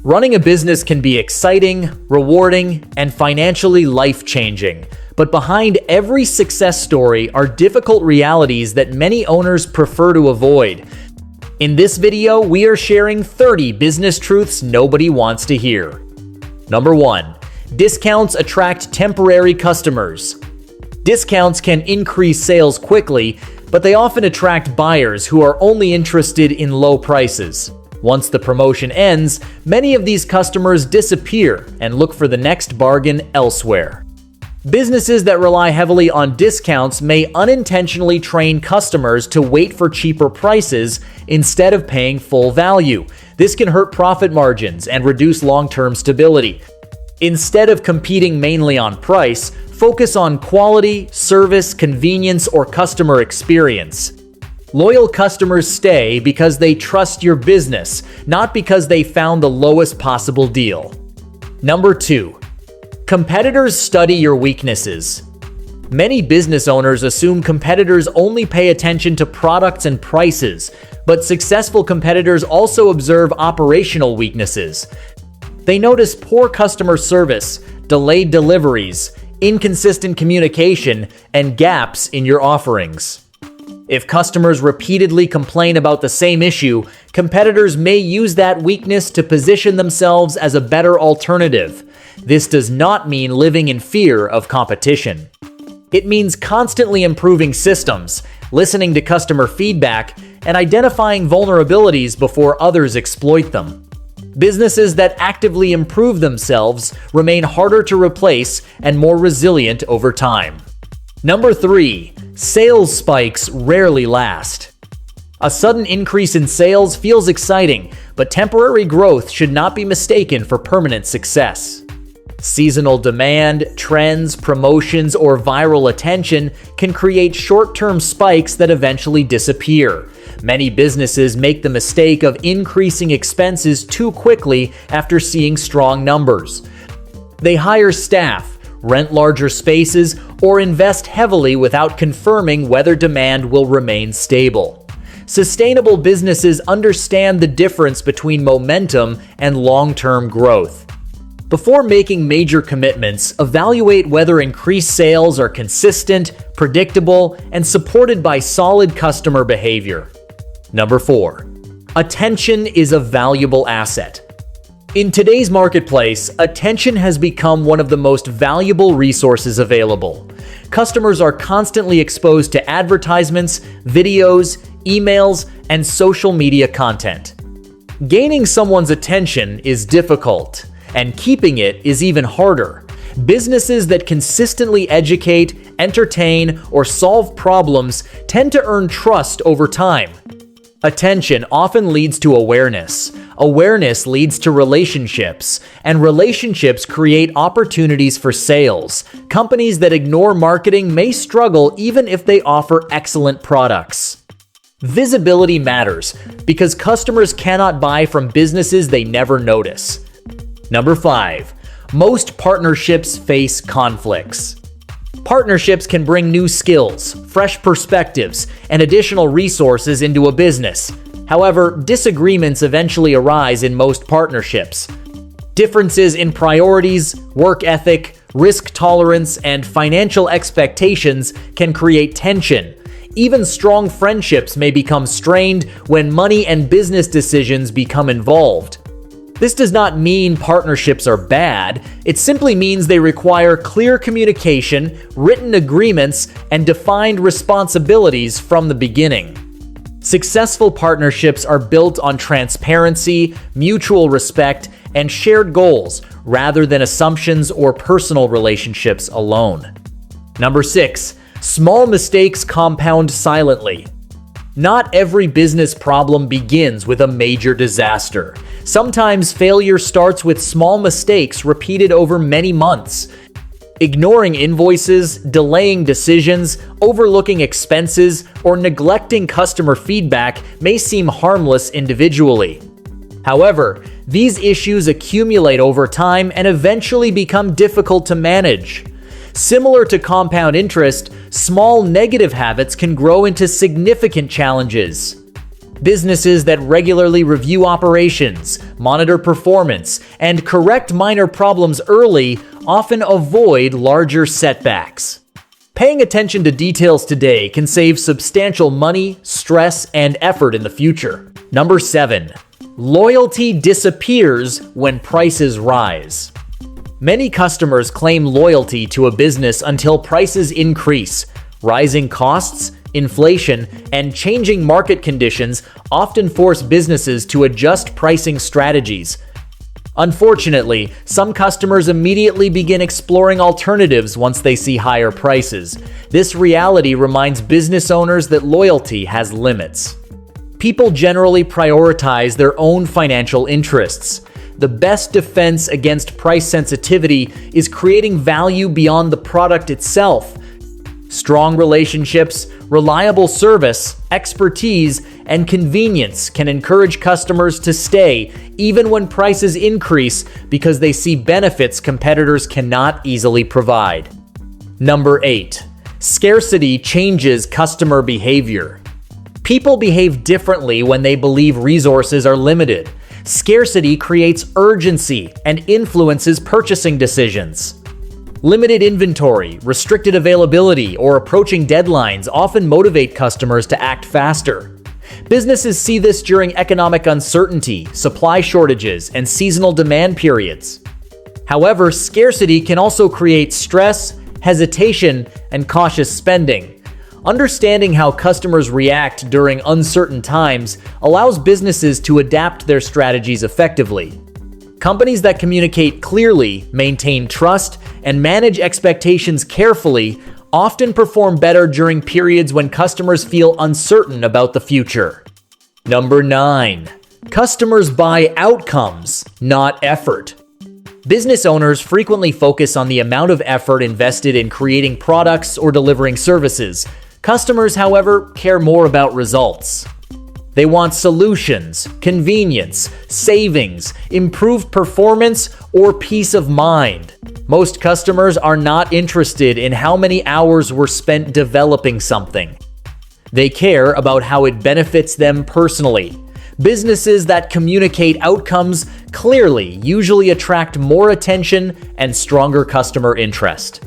Running a business can be exciting, rewarding, and financially life-changing. But behind every success story are difficult realities that many owners prefer to avoid. In this video, we are sharing 30 business truths nobody wants to hear. Number 1. Discounts attract temporary customers. Discounts can increase sales quickly, but they often attract buyers who are only interested in low prices. Once the promotion ends, many of these customers disappear and look for the next bargain elsewhere. Businesses that rely heavily on discounts may unintentionally train customers to wait for cheaper prices instead of paying full value. This can hurt profit margins and reduce long-term stability. Instead of competing mainly on price, focus on quality, service, convenience, or customer experience. Loyal customers stay because they trust your business, not because they found the lowest possible deal. Number 2. Competitors study your weaknesses. Many business owners assume competitors only pay attention to products and prices, but successful competitors also observe operational weaknesses. They notice poor customer service, delayed deliveries, inconsistent communication, and gaps in your offerings. If customers repeatedly complain about the same issue, competitors may use that weakness to position themselves as a better alternative. This does not mean living in fear of competition. It means constantly improving systems, listening to customer feedback, and identifying vulnerabilities before others exploit them. Businesses that actively improve themselves remain harder to replace and more resilient over time. Number 3. Sales spikes rarely last. A sudden increase in sales feels exciting, but temporary growth should not be mistaken for permanent success. Seasonal demand, trends, promotions, or viral attention can create short-term spikes that eventually disappear. Many businesses make the mistake of increasing expenses too quickly after seeing strong numbers. They hire staff, rent larger spaces, or invest heavily without confirming whether demand will remain stable. Sustainable businesses understand the difference between momentum and long-term growth. Before making major commitments, evaluate whether increased sales are consistent, predictable, and supported by solid customer behavior. Number 4. Attention is a valuable asset. In today's marketplace, attention has become one of the most valuable resources available. Customers are constantly exposed to advertisements, videos, emails, and social media content. Gaining someone's attention is difficult, and keeping it is even harder. Businesses that consistently educate, entertain, or solve problems tend to earn trust over time. Attention often leads to awareness. Awareness leads to relationships, and relationships create opportunities for sales. Companies that ignore marketing may struggle even if they offer excellent products. Visibility matters because customers cannot buy from businesses they never notice. Number 5. Most partnerships face conflicts. Partnerships can bring new skills, fresh perspectives, and additional resources into a business. However, disagreements eventually arise in most partnerships. Differences in priorities, work ethic, risk tolerance, and financial expectations can create tension. Even strong friendships may become strained when money and business decisions become involved. This does not mean partnerships are bad. It simply means they require clear communication, written agreements, and defined responsibilities from the beginning. Successful partnerships are built on transparency, mutual respect, and shared goals rather than assumptions or personal relationships alone. Number 6. Small mistakes compound silently. Not every business problem begins with a major disaster. Sometimes failure starts with small mistakes repeated over many months. Ignoring invoices, delaying decisions, overlooking expenses, or neglecting customer feedback may seem harmless individually. However, these issues accumulate over time and eventually become difficult to manage. Similar to compound interest, small negative habits can grow into significant challenges. Businesses that regularly review operations, monitor performance, and correct minor problems early often avoid larger setbacks. Paying attention to details today can save substantial money, stress, and effort in the future. Number 7. Loyalty disappears when prices rise. Many customers claim loyalty to a business until prices increase. Rising costs, inflation, and changing market conditions often force businesses to adjust pricing strategies. Unfortunately, some customers immediately begin exploring alternatives once they see higher prices. This reality reminds business owners that loyalty has limits. People generally prioritize their own financial interests. The best defense against price sensitivity is creating value beyond the product itself. Strong relationships, reliable service, expertise, and convenience can encourage customers to stay even when prices increase because they see benefits competitors cannot easily provide. Number 8. Scarcity changes customer behavior. People behave differently when they believe resources are limited. Scarcity creates urgency and influences purchasing decisions. Limited inventory, restricted availability, or approaching deadlines often motivate customers to act faster. Businesses see this during economic uncertainty, supply shortages, and seasonal demand periods. However, scarcity can also create stress, hesitation, and cautious spending. Understanding how customers react during uncertain times allows businesses to adapt their strategies effectively. Companies that communicate clearly, maintain trust, and manage expectations carefully often perform better during periods when customers feel uncertain about the future. Number 9. Customers buy outcomes, not effort. Business owners frequently focus on the amount of effort invested in creating products or delivering services. Customers, however, care more about results. They want solutions, convenience, savings, improved performance, or peace of mind. Most customers are not interested in how many hours were spent developing something. They care about how it benefits them personally. Businesses that communicate outcomes clearly usually attract more attention and stronger customer interest.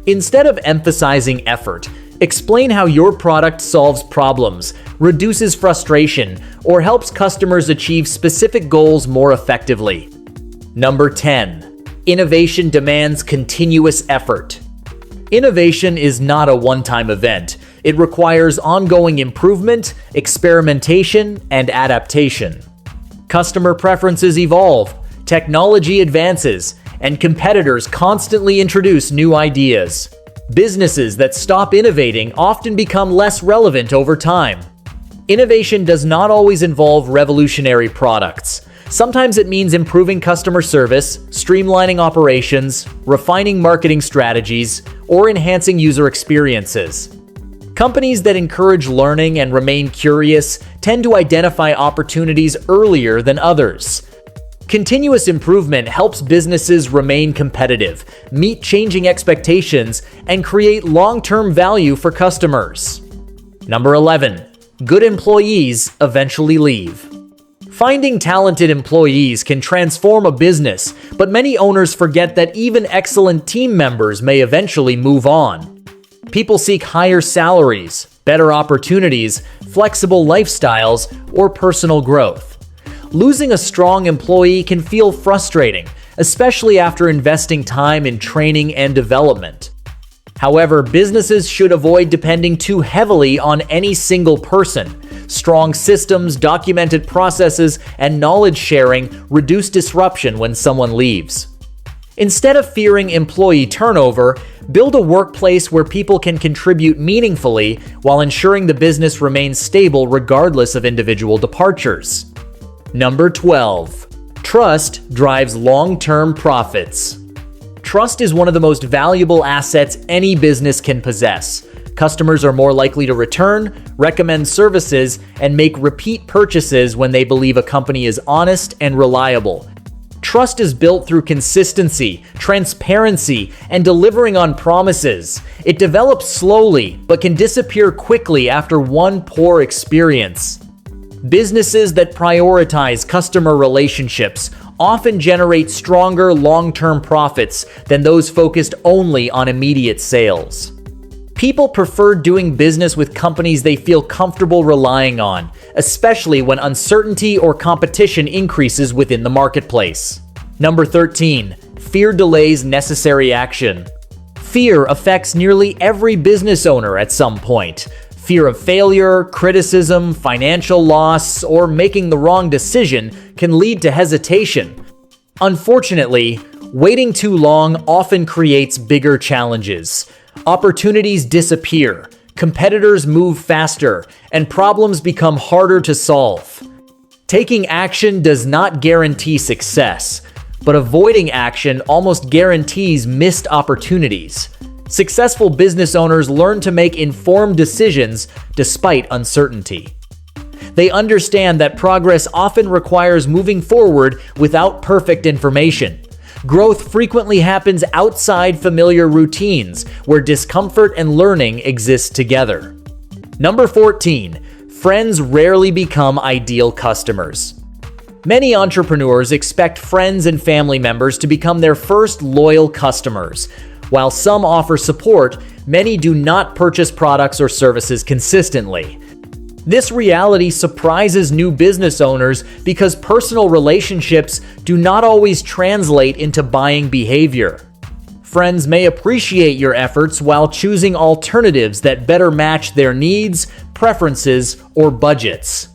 Instead of emphasizing effort, explain how your product solves problems, reduces frustration, or helps customers achieve specific goals more effectively. Number 10. Innovation demands continuous effort. Innovation is not a one-time event. It requires ongoing improvement, experimentation, and adaptation. Customer preferences evolve, technology advances, and competitors constantly introduce new ideas. Businesses that stop innovating often become less relevant over time. Innovation does not always involve revolutionary products. Sometimes it means improving customer service, streamlining operations, refining marketing strategies, or enhancing user experiences. Companies that encourage learning and remain curious tend to identify opportunities earlier than others. Continuous improvement helps businesses remain competitive, meet changing expectations, and create long-term value for customers. Number 11. Good employees eventually leave. Finding talented employees can transform a business, but many owners forget that even excellent team members may eventually move on. People seek higher salaries, better opportunities, flexible lifestyles, or personal growth. Losing a strong employee can feel frustrating, especially after investing time in training and development. However, businesses should avoid depending too heavily on any single person. Strong systems, documented processes, and knowledge sharing reduce disruption when someone leaves. Instead of fearing employee turnover, build a workplace where people can contribute meaningfully while ensuring the business remains stable regardless of individual departures. Number 12. Trust drives long-term profits. Trust is one of the most valuable assets any business can possess. Customers are more likely to return, recommend services, and make repeat purchases when they believe a company is honest and reliable. Trust is built through consistency, transparency, and delivering on promises. It develops slowly, but can disappear quickly after one poor experience. Businesses that prioritize customer relationships often generate stronger long-term profits than those focused only on immediate sales. People prefer doing business with companies they feel comfortable relying on, especially when uncertainty or competition increases within the marketplace. Number 13. Fear delays necessary action. Fear affects nearly every business owner at some point. Fear of failure, criticism, financial loss, or making the wrong decision can lead to hesitation. Unfortunately, waiting too long often creates bigger challenges. Opportunities disappear, competitors move faster, and problems become harder to solve. Taking action does not guarantee success, but avoiding action almost guarantees missed opportunities. Successful business owners learn to make informed decisions despite uncertainty. They understand that progress often requires moving forward without perfect information. Growth frequently happens outside familiar routines, where discomfort and learning exist together. Number 14. Friends rarely become ideal customers. Many entrepreneurs expect friends and family members to become their first loyal customers. While some offer support, many do not purchase products or services consistently. This reality surprises new business owners because personal relationships do not always translate into buying behavior. Friends may appreciate your efforts while choosing alternatives that better match their needs, preferences, or budgets.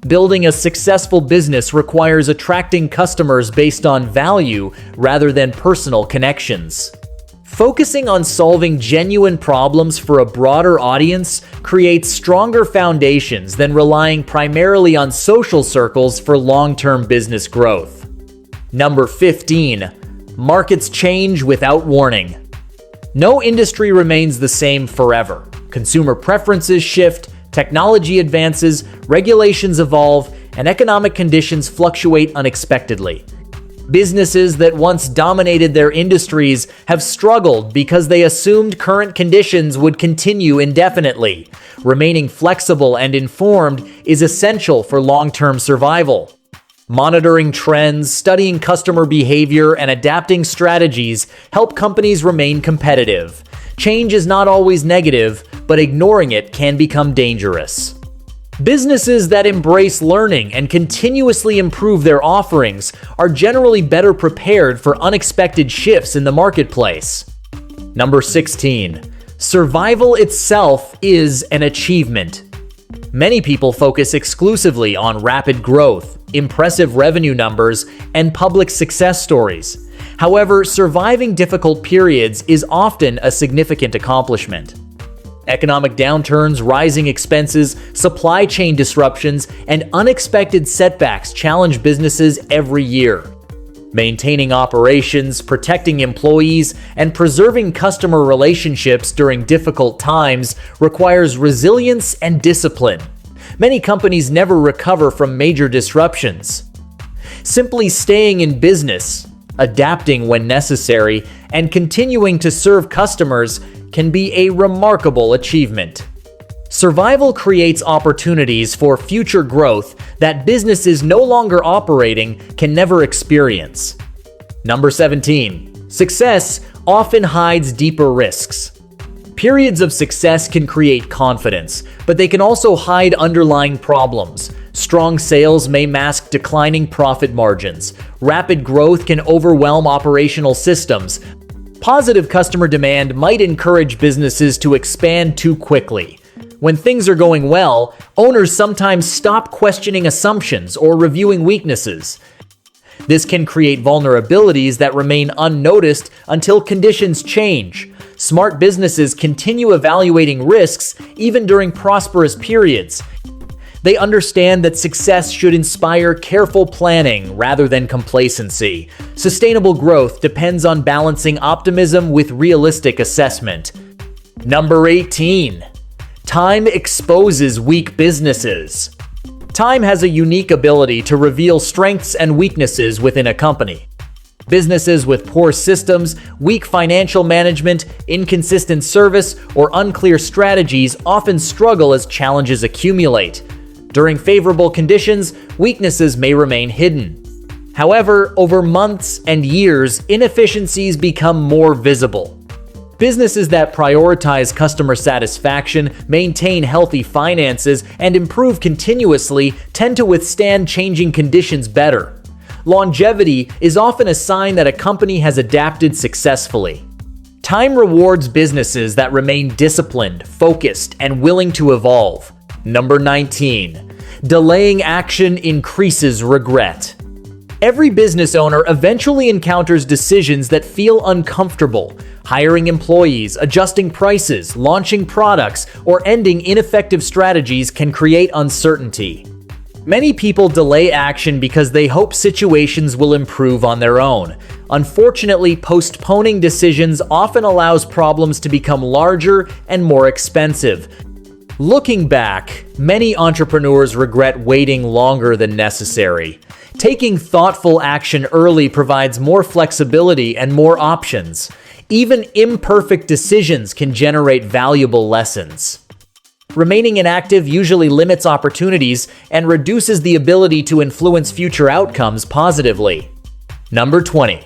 Building a successful business requires attracting customers based on value rather than personal connections. Focusing on solving genuine problems for a broader audience creates stronger foundations than relying primarily on social circles for long-term business growth. Number 15. Markets change without warning. No industry remains the same forever. Consumer preferences shift, technology advances, regulations evolve, and economic conditions fluctuate unexpectedly. Businesses that once dominated their industries have struggled because they assumed current conditions would continue indefinitely. Remaining flexible and informed is essential for long-term survival. Monitoring trends, studying customer behavior, and adapting strategies help companies remain competitive. Change is not always negative, but ignoring it can become dangerous. Businesses that embrace learning and continuously improve their offerings are generally better prepared for unexpected shifts in the marketplace. Number 16. Survival itself is an achievement. Many people focus exclusively on rapid growth, impressive revenue numbers, and public success stories. However, surviving difficult periods is often a significant accomplishment. Economic downturns, rising expenses, supply chain disruptions, and unexpected setbacks challenge businesses every year. Maintaining operations, protecting employees, and preserving customer relationships during difficult times requires resilience and discipline. Many companies never recover from major disruptions. Simply staying in business, adapting when necessary, and continuing to serve customers can be a remarkable achievement. Survival creates opportunities for future growth that businesses no longer operating can never experience. Number 17. Success often hides deeper risks. Periods of success can create confidence, but they can also hide underlying problems. Strong sales may mask declining profit margins. Rapid growth can overwhelm operational systems. Positive customer demand might encourage businesses to expand too quickly. When things are going well, owners sometimes stop questioning assumptions or reviewing weaknesses. This can create vulnerabilities that remain unnoticed until conditions change. Smart businesses continue evaluating risks even during prosperous periods. They understand that success should inspire careful planning rather than complacency. Sustainable growth depends on balancing optimism with realistic assessment. Number 18. Time exposes weak businesses. Time has a unique ability to reveal strengths and weaknesses within a company. Businesses with poor systems, weak financial management, inconsistent service, or unclear strategies often struggle as challenges accumulate. During favorable conditions, weaknesses may remain hidden. However, over months and years, inefficiencies become more visible. Businesses that prioritize customer satisfaction, maintain healthy finances, and improve continuously tend to withstand changing conditions better. Longevity is often a sign that a company has adapted successfully. Time rewards businesses that remain disciplined, focused, and willing to evolve. Number 19. Delaying action increases regret. Every business owner eventually encounters decisions that feel uncomfortable. Hiring employees, adjusting prices, launching products, or ending ineffective strategies can create uncertainty. Many people delay action because they hope situations will improve on their own. Unfortunately, postponing decisions often allows problems to become larger and more expensive. Looking back, many entrepreneurs regret waiting longer than necessary. Taking thoughtful action early provides more flexibility and more options. Even imperfect decisions can generate valuable lessons. Remaining inactive usually limits opportunities and reduces the ability to influence future outcomes positively. Number 20.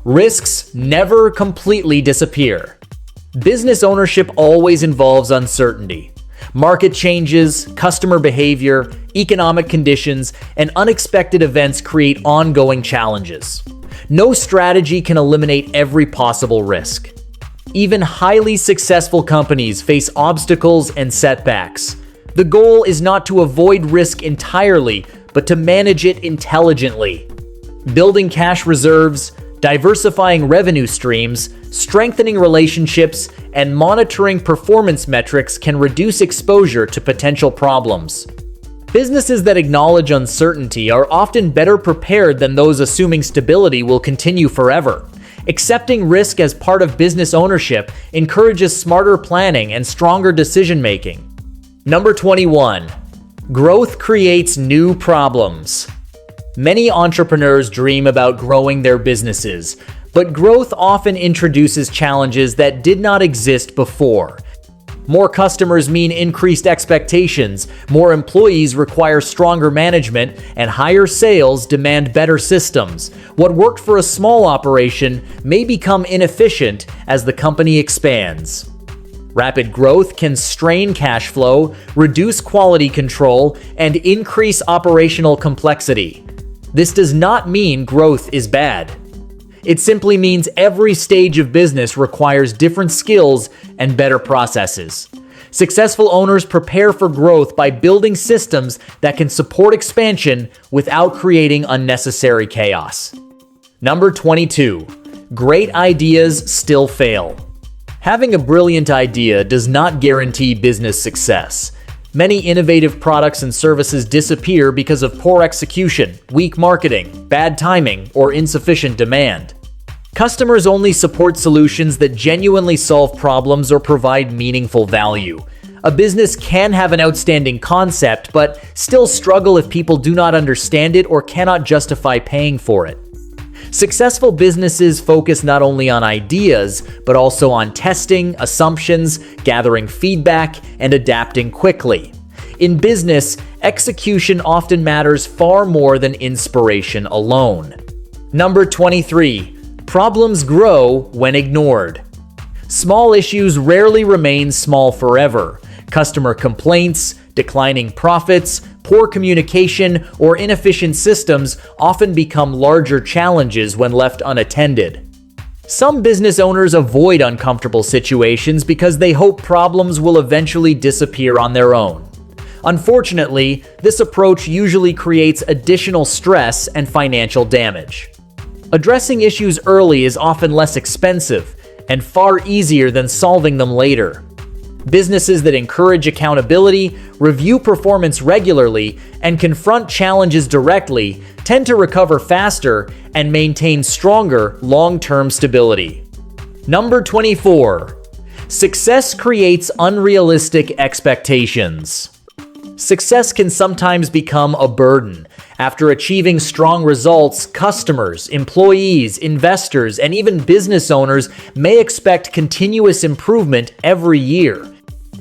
Risks never completely disappear. Business ownership always involves uncertainty. Market changes, customer behavior, economic conditions, and unexpected events create ongoing challenges. No strategy can eliminate every possible risk. Even highly successful companies face obstacles and setbacks. The goal is not to avoid risk entirely, but to manage it intelligently. Building cash reserves, diversifying revenue streams, strengthening relationships, and monitoring performance metrics can reduce exposure to potential problems. Businesses that acknowledge uncertainty are often better prepared than those assuming stability will continue forever. Accepting risk as part of business ownership encourages smarter planning and stronger decision-making. Number 21. Growth creates new problems. Many entrepreneurs dream about growing their businesses, but growth often introduces challenges that did not exist before. More customers mean increased expectations, more employees require stronger management, and higher sales demand better systems. What worked for a small operation may become inefficient as the company expands. Rapid growth can strain cash flow, reduce quality control, and increase operational complexity. This does not mean growth is bad. It simply means every stage of business requires different skills and better processes. Successful owners prepare for growth by building systems that can support expansion without creating unnecessary chaos. Number 22. Great ideas still fail. Having a brilliant idea does not guarantee business success. Many innovative products and services disappear because of poor execution, weak marketing, bad timing, or insufficient demand. Customers only support solutions that genuinely solve problems or provide meaningful value. A business can have an outstanding concept, but still struggle if people do not understand it or cannot justify paying for it. Successful businesses focus not only on ideas, but also on testing, assumptions, gathering feedback, and adapting quickly. In business, execution often matters far more than inspiration alone. Number 23. Problems grow when ignored. Small issues rarely remain small forever. Customer complaints, declining profits, poor communication, or inefficient systems often become larger challenges when left unattended. Some business owners avoid uncomfortable situations because they hope problems will eventually disappear on their own. Unfortunately, this approach usually creates additional stress and financial damage. Addressing issues early is often less expensive and far easier than solving them later. Businesses that encourage accountability, review performance regularly, and confront challenges directly tend to recover faster and maintain stronger long-term stability. Number 24. Success creates unrealistic expectations. Success can sometimes become a burden. After achieving strong results, customers, employees, investors, and even business owners may expect continuous improvement every year.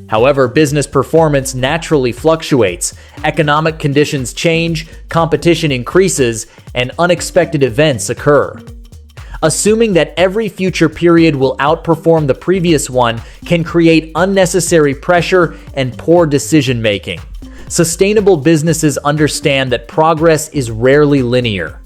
However, business performance naturally fluctuates. Economic conditions change, competition increases, and unexpected events occur. Assuming that every future period will outperform the previous one can create unnecessary pressure and poor decision-making. Sustainable businesses understand that progress is rarely linear.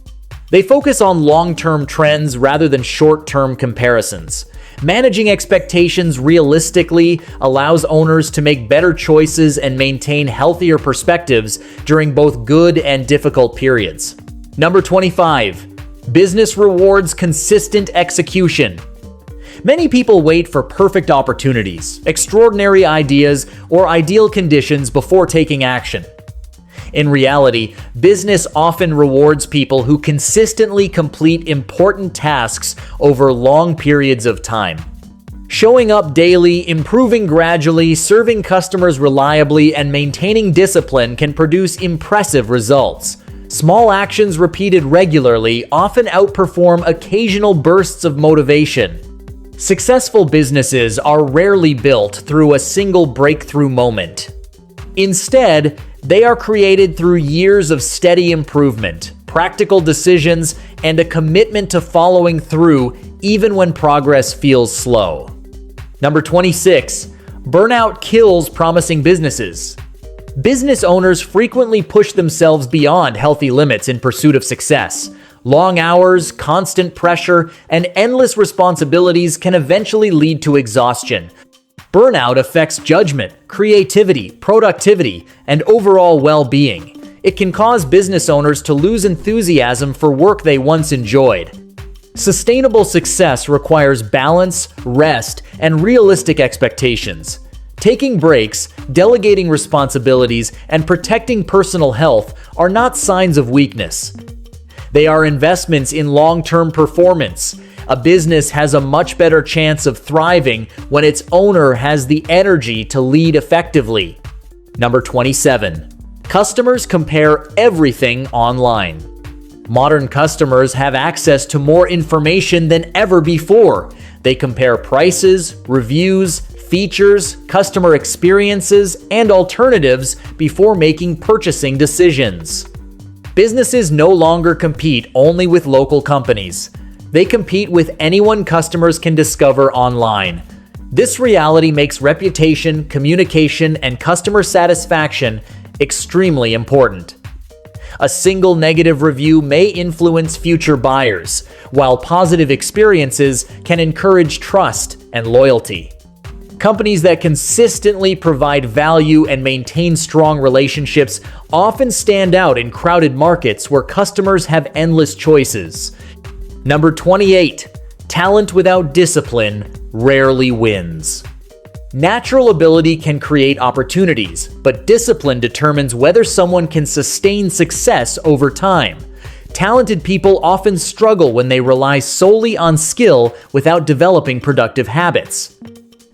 They focus on long-term trends rather than short-term comparisons. Managing expectations realistically allows owners to make better choices and maintain healthier perspectives during both good and difficult periods. Number 25. Business rewards consistent execution. Many people wait for perfect opportunities, extraordinary ideas, or ideal conditions before taking action. In reality, business often rewards people who consistently complete important tasks over long periods of time. Showing up daily, improving gradually, serving customers reliably, and maintaining discipline can produce impressive results. Small actions repeated regularly often outperform occasional bursts of motivation. Successful businesses are rarely built through a single breakthrough moment. Instead, they are created through years of steady improvement, practical decisions, and a commitment to following through even when progress feels slow. Number 26. Burnout kills promising businesses. Business owners frequently push themselves beyond healthy limits in pursuit of success. Long hours, constant pressure, and endless responsibilities can eventually lead to exhaustion. Burnout affects judgment, creativity, productivity, and overall well-being. It can cause business owners to lose enthusiasm for work they once enjoyed. Sustainable success requires balance, rest, and realistic expectations. Taking breaks, delegating responsibilities, and protecting personal health are not signs of weakness. They are investments in long-term performance. A business has a much better chance of thriving when its owner has the energy to lead effectively. Number 27. Customers compare everything online. Modern customers have access to more information than ever before. They compare prices, reviews, features, customer experiences, and alternatives before making purchasing decisions. Businesses no longer compete only with local companies. They compete with anyone customers can discover online. This reality makes reputation, communication, and customer satisfaction extremely important. A single negative review may influence future buyers, while positive experiences can encourage trust and loyalty. Companies that consistently provide value and maintain strong relationships often stand out in crowded markets where customers have endless choices. Number 28. Talent without discipline rarely wins. Natural ability can create opportunities, but discipline determines whether someone can sustain success over time. Talented people often struggle when they rely solely on skill without developing productive habits.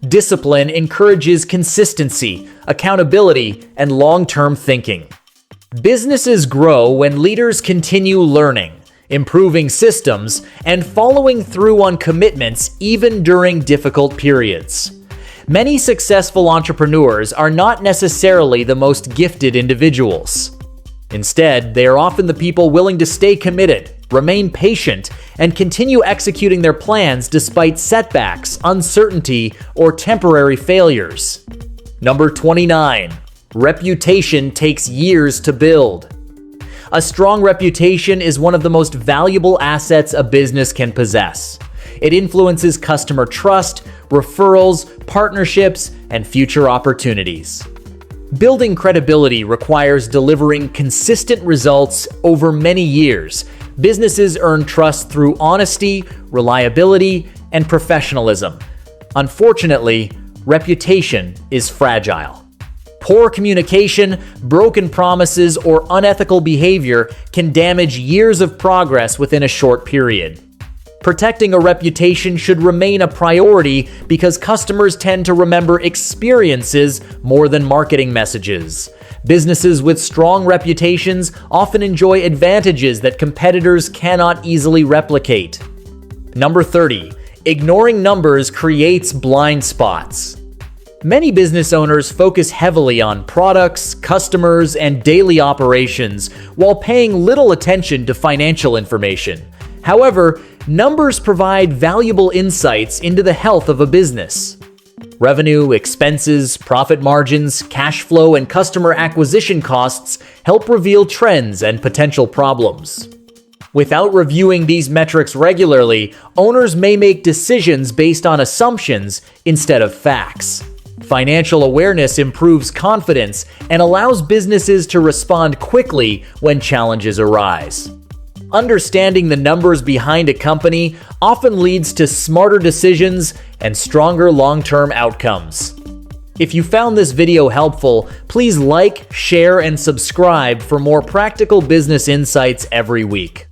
Discipline encourages consistency, accountability, and long-term thinking. Businesses grow when leaders continue learning, improving systems, and following through on commitments even during difficult periods. Many successful entrepreneurs are not necessarily the most gifted individuals. Instead, they are often the people willing to stay committed, remain patient, and continue executing their plans despite setbacks, uncertainty, or temporary failures. Number 29. Reputation takes years to build. A strong reputation is one of the most valuable assets a business can possess. It influences customer trust, referrals, partnerships, and future opportunities. Building credibility requires delivering consistent results over many years. Businesses earn trust through honesty, reliability, and professionalism. Unfortunately, reputation is fragile. Poor communication, broken promises, or unethical behavior can damage years of progress within a short period. Protecting a reputation should remain a priority because customers tend to remember experiences more than marketing messages. Businesses with strong reputations often enjoy advantages that competitors cannot easily replicate. Number 30. Ignoring numbers creates blind spots. Many business owners focus heavily on products, customers, and daily operations while paying little attention to financial information. However, numbers provide valuable insights into the health of a business. Revenue, expenses, profit margins, cash flow, and customer acquisition costs help reveal trends and potential problems. Without reviewing these metrics regularly, owners may make decisions based on assumptions instead of facts. Financial awareness improves confidence and allows businesses to respond quickly when challenges arise. Understanding the numbers behind a company often leads to smarter decisions and stronger long-term outcomes. If you found this video helpful, please like, share, and subscribe for more practical business insights every week.